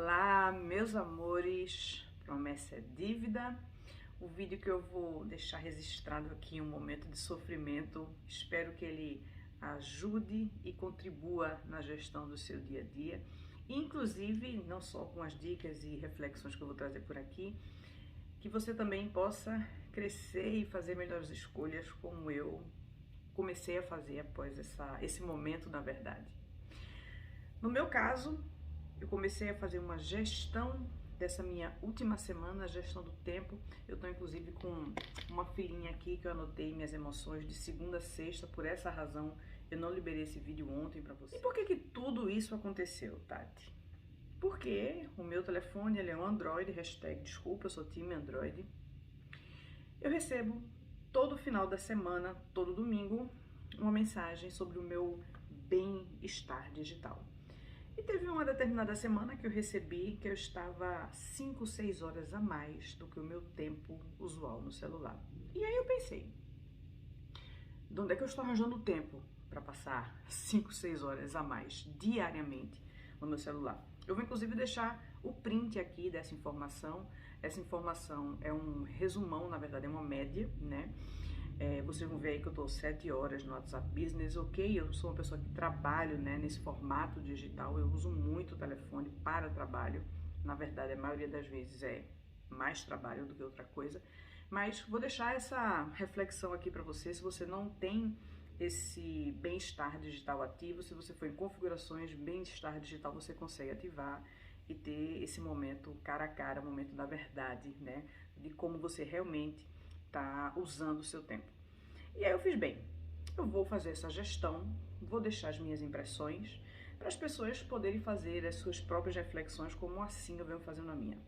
Olá, meus amores, promessa é dívida. O vídeo que eu vou deixar registrado aqui, um momento de sofrimento, espero que ele ajude e contribua na gestão do seu dia a dia, inclusive não só com as dicas e reflexões que eu vou trazer por aqui, que você também possa crescer e fazer melhores escolhas como eu comecei a fazer após esse momento, na verdade. No meu caso, eu comecei a fazer uma gestão dessa minha última semana, a gestão do tempo. Eu estou inclusive com uma filinha aqui que eu anotei minhas emoções de segunda a sexta, por essa razão eu não liberei esse vídeo ontem para você. E por que tudo isso aconteceu, Tati? Porque o meu telefone, ele é um Android, desculpa, eu sou time Android. Eu recebo todo final da semana, todo domingo, uma mensagem sobre o meu bem-estar digital. E teve uma determinada semana que eu recebi que eu estava 5, 6 horas a mais do que o meu tempo usual no celular. E aí eu pensei, de onde é que eu estou arranjando tempo para passar 5, 6 horas a mais diariamente no meu celular? Eu vou inclusive deixar o print aqui dessa informação. Essa informação é um resumão, na verdade é uma média, né? Vocês vão ver aí que eu estou 7 horas no WhatsApp Business, ok? Eu sou uma pessoa que trabalho, né, nesse formato digital, eu uso muito o telefone para trabalho. Na verdade, a maioria das vezes é mais trabalho do que outra coisa. Mas vou deixar essa reflexão aqui para você. Se você não tem esse bem-estar digital ativo, se você for em configurações bem-estar digital, você consegue ativar e ter esse momento cara a cara, o momento da verdade, né? De como você realmente tá usando o seu tempo. E aí eu fiz bem, eu vou fazer essa gestão, vou deixar as minhas impressões para as pessoas poderem fazer as suas próprias reflexões, como assim eu venho fazendo a minha.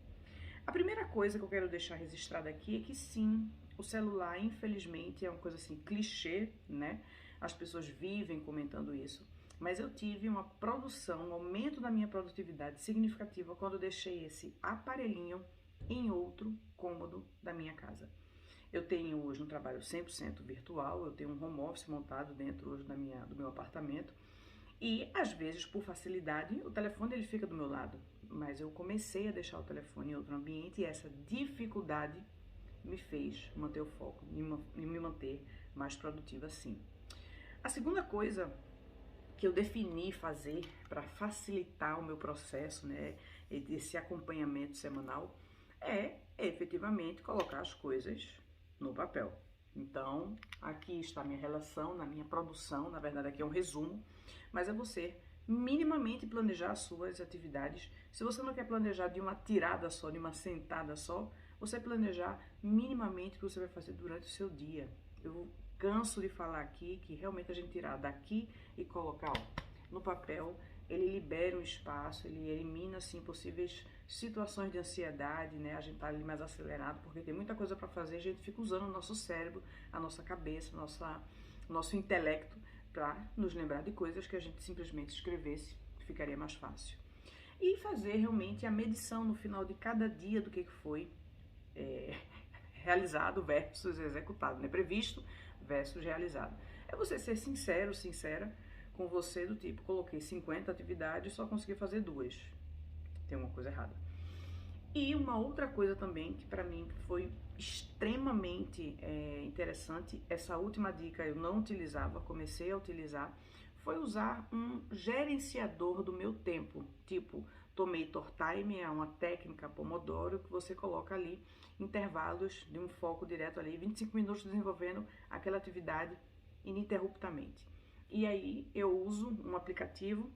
A primeira coisa que eu quero deixar registrada aqui é que sim, o celular, infelizmente, é uma coisa assim, clichê, né? As pessoas vivem comentando isso. Mas eu tive uma produção, um aumento da minha produtividade significativa quando eu deixei esse aparelhinho em outro cômodo da minha casa. Eu tenho hoje um trabalho 100% virtual, eu tenho um home office montado dentro hoje do meu apartamento e às vezes, por facilidade, o telefone ele fica do meu lado, mas eu comecei a deixar o telefone em outro ambiente e essa dificuldade me fez manter o foco e me manter mais produtiva assim. A segunda coisa que eu defini fazer para facilitar o meu processo, né, esse acompanhamento semanal, é efetivamente colocar as coisas no papel. Então, aqui está a minha relação, na minha produção, na verdade aqui é um resumo, mas é você minimamente planejar as suas atividades. Se você não quer planejar de uma tirada só, de uma sentada só, você planejar minimamente o que você vai fazer durante o seu dia. Eu canso de falar aqui que realmente a gente tirar daqui e colocar no papel, ele libera um espaço, ele elimina assim possíveis situações de ansiedade, né? A gente tá ali mais acelerado porque tem muita coisa para fazer, a gente fica usando o nosso cérebro, a nossa cabeça, nosso intelecto para nos lembrar de coisas que a gente simplesmente escrevesse, ficaria mais fácil. E fazer realmente a medição no final de cada dia do que foi realizado versus executado, né? Previsto versus realizado. É você ser sincero, sincera com você, do tipo, coloquei 50 atividades e só consegui fazer 2. Tem uma coisa errada. E uma outra coisa também que para mim foi extremamente interessante, essa última dica eu não utilizava, comecei a utilizar, foi usar um gerenciador do meu tempo, tipo Tomato Time, é uma técnica Pomodoro que você coloca ali intervalos de um foco direto ali, 25 minutos desenvolvendo aquela atividade ininterruptamente. E aí eu uso um aplicativo,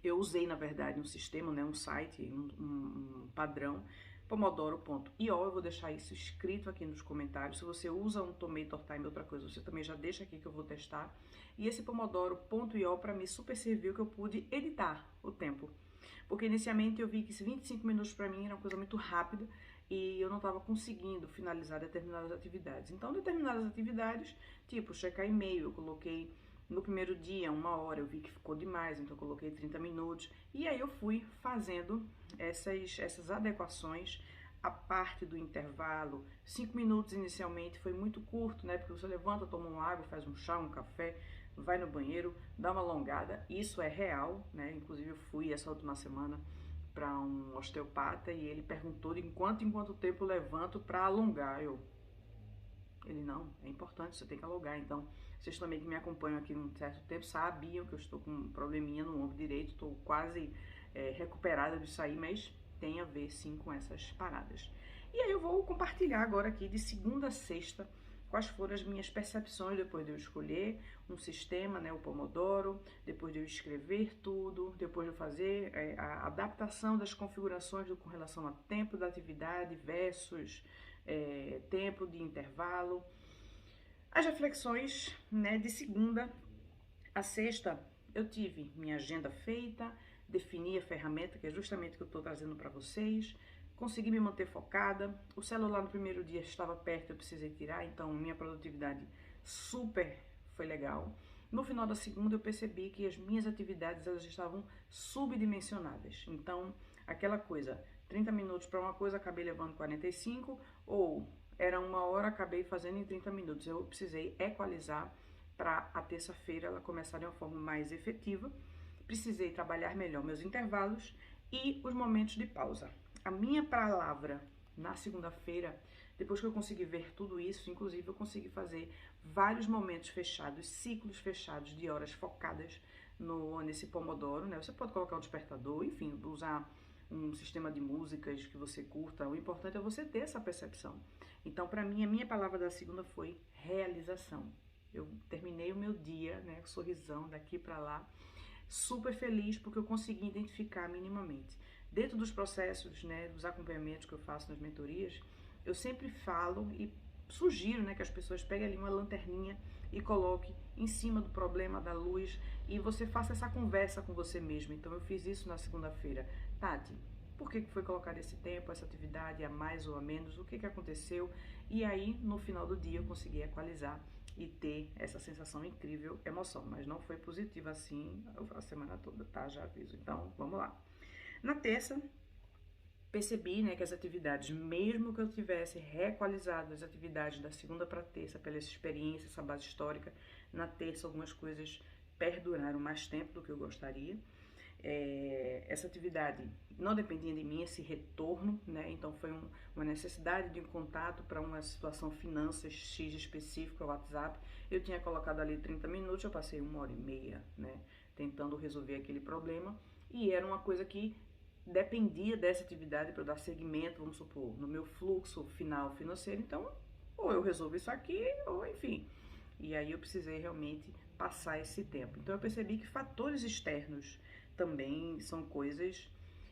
eu usei na verdade um sistema, né, um site, um padrão, pomodoro.io, eu vou deixar isso escrito aqui nos comentários. Se você usa um Tomato Time, outra coisa, você também já deixa aqui que eu vou testar. E esse pomodoro.io para mim super serviu, que eu pude editar o tempo. Porque inicialmente eu vi que esses 25 minutos para mim era uma coisa muito rápida e eu não estava conseguindo finalizar determinadas atividades. Então, determinadas atividades, tipo checar e-mail, eu coloquei no primeiro dia 1 hora, eu vi que ficou demais, então eu coloquei 30 minutos. E aí eu fui fazendo essas adequações. A parte do intervalo, 5 minutos inicialmente foi muito curto, né? Porque você levanta, toma uma água, faz um chá, um café, vai no banheiro, dá uma alongada. Isso é real, né? Inclusive eu fui essa última semana para um osteopata e ele perguntou de quanto em quanto tempo eu levanto para alongar. Ele, não, é importante, você tem que alongar. Então, vocês também que me acompanham aqui um certo tempo sabiam que eu estou com um probleminha no ombro direito, estou quase recuperada disso aí, mas tem a ver sim com essas paradas. E aí eu vou compartilhar agora aqui de segunda a sexta quais foram as minhas percepções depois de eu escolher um sistema, né, o Pomodoro, depois de eu escrever tudo, depois de eu fazer a adaptação das configurações com relação a tempo da atividade versus tempo de intervalo. As reflexões, né, de segunda a sexta, eu tive minha agenda feita, defini a ferramenta, que é justamente o que eu estou trazendo para vocês, consegui me manter focada, o celular no primeiro dia estava perto, eu precisei tirar, então minha produtividade super foi legal. No final da segunda eu percebi que as minhas atividades elas estavam subdimensionadas, então aquela coisa, 30 minutos para uma coisa, acabei levando 45, ou era 1 hora, acabei fazendo em 30 minutos, eu precisei equalizar para a terça-feira ela começar de uma forma mais efetiva. Precisei trabalhar melhor meus intervalos e os momentos de pausa. A minha palavra na segunda-feira, depois que eu consegui ver tudo isso, inclusive eu consegui fazer vários momentos fechados, ciclos fechados de horas focadas nesse Pomodoro, né? Você pode colocar um despertador, enfim, usar um sistema de músicas que você curta. O importante é você ter essa percepção. Então, para mim, a minha palavra da segunda foi realização. Eu terminei o meu dia, né, com sorrisão daqui para lá, super feliz porque eu consegui identificar minimamente. Dentro dos processos, né, dos acompanhamentos que eu faço nas mentorias, eu sempre falo e sugiro, né, que as pessoas peguem ali uma lanterninha e coloque em cima do problema da luz e você faça essa conversa com você mesmo. Então eu fiz isso na segunda-feira. Tati, por que foi colocado esse tempo, essa atividade, a mais ou a menos, o que aconteceu? E aí, no final do dia, eu consegui equalizar e ter essa sensação incrível, emoção, mas não foi positiva assim a semana toda, tá? Já aviso. Então, vamos lá. Na terça, percebi, né, que as atividades, mesmo que eu tivesse reequalizado as atividades da segunda para terça, pela essa experiência, essa base histórica, na terça algumas coisas perduraram mais tempo do que eu gostaria. Essa atividade não dependia de mim, esse retorno, né? Então foi uma necessidade de um contato para uma situação finanças X específica, o WhatsApp. Eu tinha colocado ali 30 minutos, eu passei 1 hora e meia, né? Tentando resolver aquele problema e era uma coisa que dependia dessa atividade para eu dar seguimento, vamos supor, no meu fluxo final financeiro. Então, ou eu resolvo isso aqui, ou enfim. E aí eu precisei realmente passar esse tempo. Então eu percebi que fatores externos também são coisas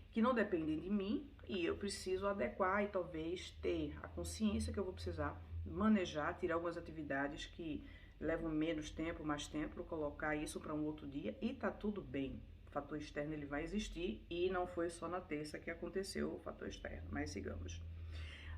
que não dependem de mim e eu preciso adequar e talvez ter a consciência que eu vou precisar manejar, tirar algumas atividades que levam menos tempo, mais tempo, colocar isso para um outro dia e tá tudo bem. O fator externo ele vai existir e não foi só na terça que aconteceu o fator externo, mas sigamos.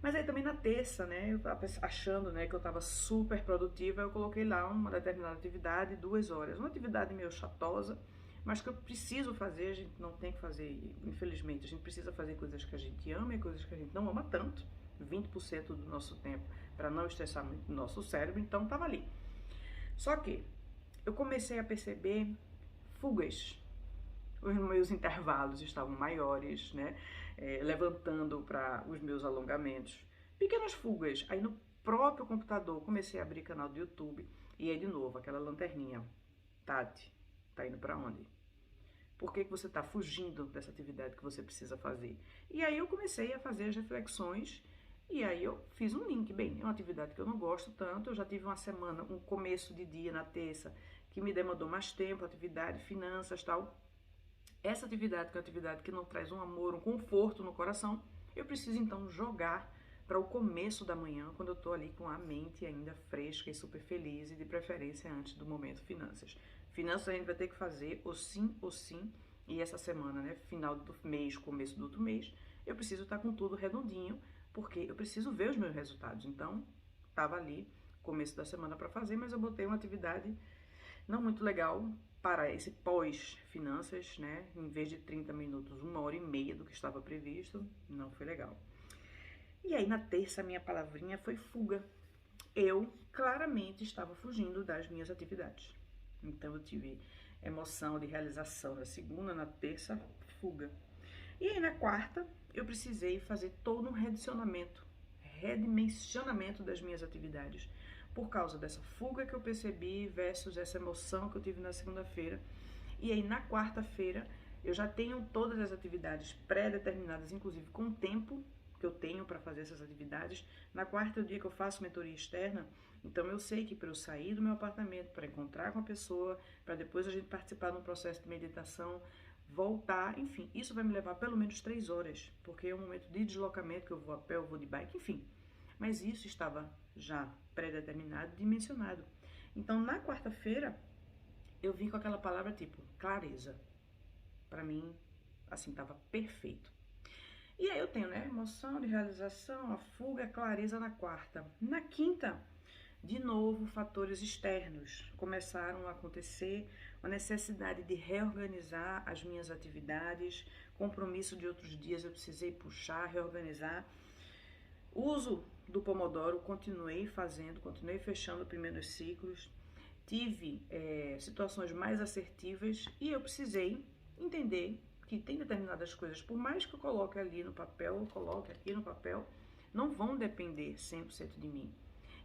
Mas aí também na terça, né, eu tava achando, né, que eu tava super produtiva, eu coloquei lá uma determinada atividade, 2 horas, uma atividade meio chatosa, mas que eu preciso fazer, a gente não tem que fazer, infelizmente, a gente precisa fazer coisas que a gente ama e coisas que a gente não ama tanto, 20% do nosso tempo, para não estressar muito o nosso cérebro, então tava ali. Só que eu comecei a perceber fugas, os meus intervalos estavam maiores, né, levantando para os meus alongamentos, pequenas fugas, aí no próprio computador comecei a abrir canal do YouTube, e aí de novo, aquela lanterninha, Tati, tá indo para onde? Por que você tá fugindo dessa atividade que você precisa fazer? E aí eu comecei a fazer as reflexões e aí eu fiz um link. Bem, é uma atividade que eu não gosto tanto, eu já tive uma semana, um começo de dia na terça que me demandou mais tempo, atividade, finanças, tal. Essa atividade, que é uma atividade que não traz um amor, um conforto no coração, eu preciso então jogar para o começo da manhã, quando eu tô ali com a mente ainda fresca e super feliz e de preferência antes do momento finanças. Finanças a gente vai ter que fazer ou sim, e essa semana, né, final do mês, começo do outro mês, eu preciso estar com tudo redondinho, porque eu preciso ver os meus resultados. Então, tava ali, começo da semana para fazer, mas eu botei uma atividade não muito legal para esse pós-finanças, né, em vez de 30 minutos, 1 hora e meia do que estava previsto, não foi legal. E aí na terça a minha palavrinha foi fuga. Eu claramente estava fugindo das minhas atividades. Então eu tive emoção de realização na segunda, na terça, fuga. E aí na quarta, eu precisei fazer todo um redimensionamento das minhas atividades, por causa dessa fuga que eu percebi versus essa emoção que eu tive na segunda-feira. E aí na quarta-feira, eu já tenho todas as atividades pré-determinadas, inclusive com tempo que eu tenho para fazer essas atividades. Na quarta é o dia que eu faço mentoria externa, então eu sei que para eu sair do meu apartamento, para encontrar com a pessoa, para depois a gente participar de um processo de meditação, voltar, enfim, isso vai me levar pelo menos 3 horas, porque é um momento de deslocamento que eu vou a pé, eu vou de bike, enfim. Mas isso estava já pré-determinado, dimensionado. Então na quarta-feira eu vim com aquela palavra tipo clareza. Para mim, assim, tava perfeito. E aí eu tenho, né, emoção de realização, a fuga, a clareza na quarta. Na quinta, de novo, fatores externos começaram a acontecer, a necessidade de reorganizar as minhas atividades, compromisso de outros dias eu precisei puxar, reorganizar. Uso do Pomodoro, continuei fazendo, continuei fechando primeiros ciclos, tive situações mais assertivas e eu precisei entender que tem determinadas coisas, por mais que eu coloque ali no papel, eu coloque aqui no papel, não vão depender 100% de mim.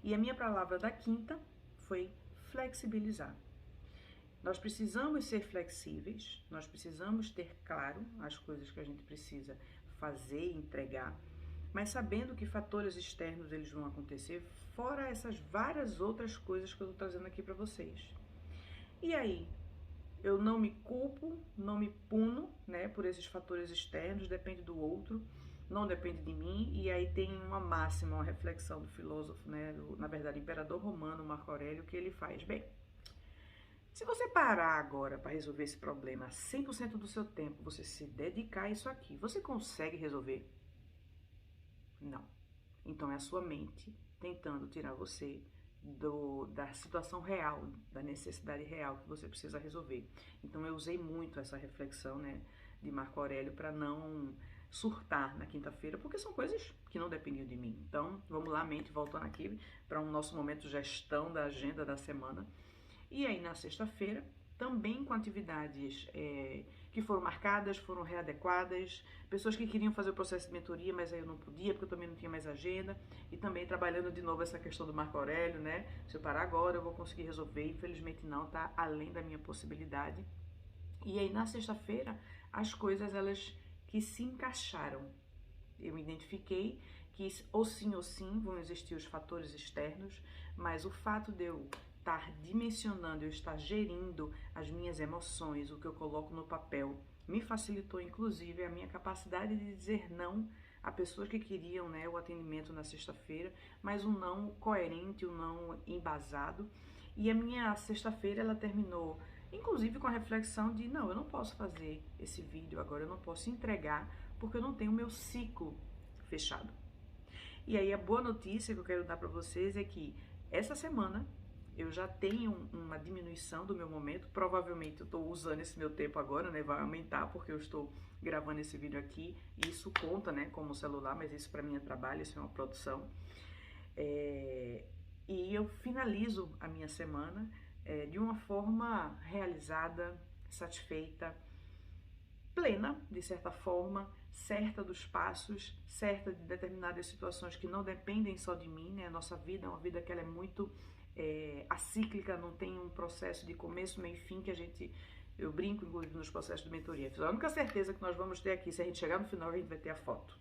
E a minha palavra da quinta foi flexibilizar. Nós precisamos ser flexíveis, nós precisamos ter claro as coisas que a gente precisa fazer e entregar, mas sabendo que fatores externos eles vão acontecer, fora essas várias outras coisas que eu estou trazendo aqui para vocês. E aí, eu não me culpo, não me puno, né, por esses fatores externos, depende do outro, não depende de mim. E aí tem uma máxima, uma reflexão do filósofo, né, na verdade, imperador romano Marco Aurélio, que ele faz. Bem, se você parar agora para resolver esse problema, 100% do seu tempo, você se dedicar a isso aqui, você consegue resolver? Não. Então é a sua mente tentando tirar você da situação real, da necessidade real que você precisa resolver. Então eu usei muito essa reflexão, né, de Marco Aurélio para não surtar na quinta-feira, porque são coisas que não dependiam de mim. Então vamos lá, mente, voltando aqui para um nosso momento de gestão da agenda da semana. E aí na sexta-feira, também com atividades que foram marcadas, foram readequadas, pessoas que queriam fazer o processo de mentoria, mas aí eu não podia, porque eu também não tinha mais agenda, e também trabalhando de novo essa questão do Marco Aurélio, né? Se eu parar agora, eu vou conseguir resolver, infelizmente não, tá além da minha possibilidade. E aí na sexta-feira, as coisas, elas que se encaixaram. Eu identifiquei que ou sim vão existir os fatores externos, mas o fato de eu estar dimensionando, eu estar gerindo as minhas emoções, o que eu coloco no papel, me facilitou inclusive a minha capacidade de dizer não a pessoas que queriam, né, o atendimento na sexta-feira, mas um não coerente, um não embasado. E a minha sexta-feira ela terminou inclusive com a reflexão de não, eu não posso fazer esse vídeo agora, eu não posso entregar porque eu não tenho o meu ciclo fechado. E aí a boa notícia que eu quero dar para vocês é que essa semana eu já tenho uma diminuição do meu momento, provavelmente eu estou usando esse meu tempo agora, né, vai aumentar porque eu estou gravando esse vídeo aqui, e isso conta, né, como celular, mas isso para mim é trabalho, isso é uma produção. E eu finalizo a minha semana de uma forma realizada, satisfeita, plena, de certa forma, certa dos passos, certa de determinadas situações que não dependem só de mim, né? A nossa vida é uma vida que ela é muito acíclica, não tem um processo de começo, meio e fim que eu brinco, inclusive, nos processos de mentoria. A única certeza que nós vamos ter aqui, se a gente chegar no final, a gente vai ter a foto.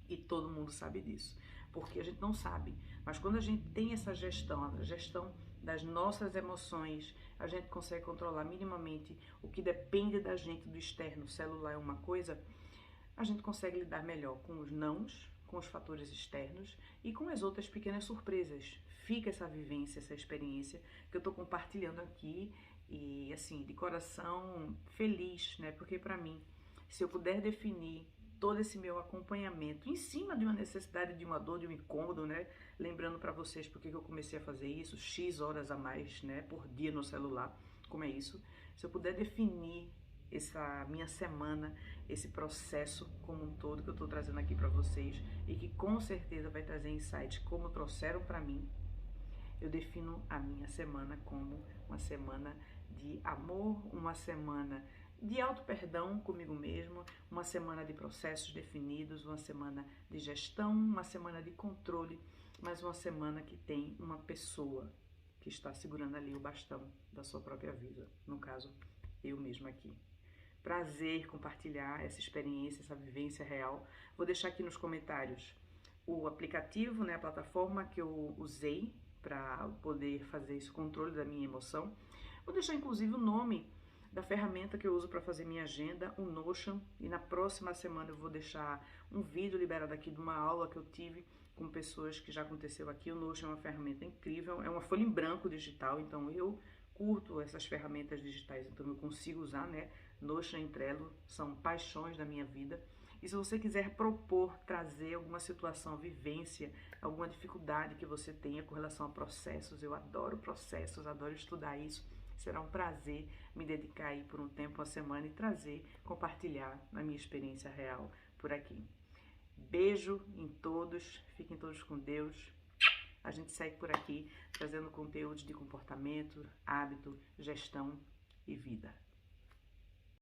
E todo mundo sabe disso, porque a gente não sabe. Mas quando a gente tem essa gestão, a gestão das nossas emoções, a gente consegue controlar minimamente o que depende da gente, do externo. O celular é uma coisa, a gente consegue lidar melhor com os nãos, com os fatores externos e com as outras pequenas surpresas. Fica essa vivência, essa experiência que eu tô compartilhando aqui e, assim, de coração feliz, né? Porque para mim, se eu puder definir todo esse meu acompanhamento em cima de uma necessidade, de uma dor, de um incômodo, né? Lembrando para vocês porque eu comecei a fazer isso, X horas a mais, né, por dia no celular, como é isso. Se eu puder definir essa minha semana, esse processo como um todo que eu tô trazendo aqui para vocês e que com certeza vai trazer insights como trouxeram para mim, eu defino a minha semana como uma semana de amor, uma semana de auto-perdão comigo mesmo, uma semana de processos definidos, uma semana de gestão, uma semana de controle, mas uma semana que tem uma pessoa que está segurando ali o bastão da sua própria vida, no caso, eu mesma aqui. Prazer compartilhar essa experiência, essa vivência real. Vou deixar aqui nos comentários o aplicativo, né, a plataforma que eu usei para poder fazer esse controle da minha emoção. Vou deixar inclusive o nome da ferramenta que eu uso para fazer minha agenda, o Notion, e na próxima semana eu vou deixar um vídeo liberado aqui de uma aula que eu tive com pessoas que já aconteceu aqui. O Notion é uma ferramenta incrível, é uma folha em branco digital, então eu curto essas ferramentas digitais, então eu consigo usar, né? Notion e Trello são paixões da minha vida. E se você quiser propor, trazer alguma situação, vivência, alguma dificuldade que você tenha com relação a processos, eu adoro processos, adoro estudar isso. Será um prazer me dedicar aí por um tempo, uma semana e trazer, compartilhar a minha experiência real por aqui. Beijo em todos, fiquem todos com Deus. A gente segue por aqui trazendo conteúdos de comportamento, hábito, gestão e vida.